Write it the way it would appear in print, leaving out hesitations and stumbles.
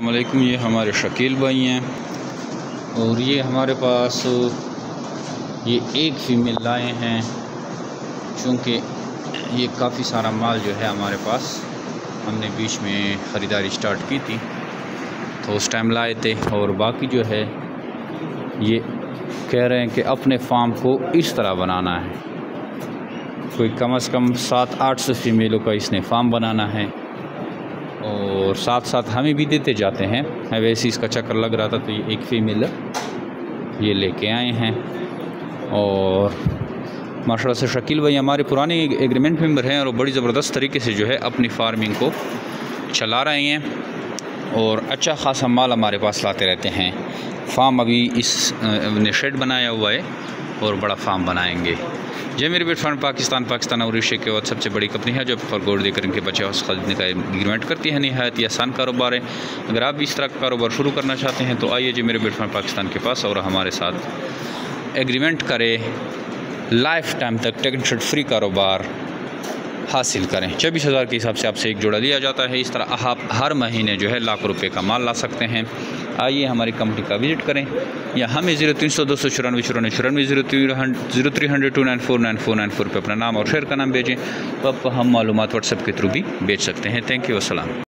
अस्सलामुअलैकुम। ये हमारे शकील भाई हैं और ये हमारे पास ये एक फ़ीमेल लाए हैं, चूँकि ये काफ़ी सारा माल जो है हमारे पास हमने बीच में ख़रीदारी स्टार्ट की थी तो उस टाइम लाए थे। और बाकी जो है ये कह रहे हैं कि अपने फार्म को इस तरह बनाना है, कोई कम से कम 700-800 फ़ीमेलों का इसने फार्म बनाना है और साथ साथ हमें भी देते जाते हैं। वैसे इसका चक्कर लग रहा था तो ये एक फ़ीमेल ये लेके आए हैं। और माशाल्लाह से शकील भाई हमारे पुराने एग्रीमेंट मेंबर हैं और बड़ी ज़बरदस्त तरीके से जो है अपनी फार्मिंग को चला रहे हैं और अच्छा ख़ासा माल हमारे पास लाते रहते हैं। फार्म अभी इस ने शेड बनाया हुआ है और बड़ा फार्म बनाएंगे। ये मेरे बिट फंड पाकिस्तान और एशिया के बाद सबसे बड़ी कंपनी है जो फॉर गोल्ड देकर इनके बच्चे हाउस खरीदने का एग्रीमेंट करती है। नहायत ही आसान कारोबार है। अगर आप भी इस तरह का कारोबार शुरू करना चाहते हैं तो आइए जी मेरे बिट फंड पाकिस्तान के पास और हमारे साथ एग्रीमेंट करें, लाइफ टाइम तक टेंशन फ्री कारोबार हासिल करें। 24,000 के हिसाब से आपसे एक जोड़ा लिया जाता है। इस तरह आप हर महीने जो है लाख रुपए का माल ला सकते हैं। आइए हमारी कंपनी का विज़िट करें या हमें 0300 294 94 0300 294 9494 पे अपना नाम और शेयर का नाम भेजें तो आपको हम मालूमात व्हाट्सएप के थ्रू भी भेज सकते हैं। थैंक यू, अस्सलाम।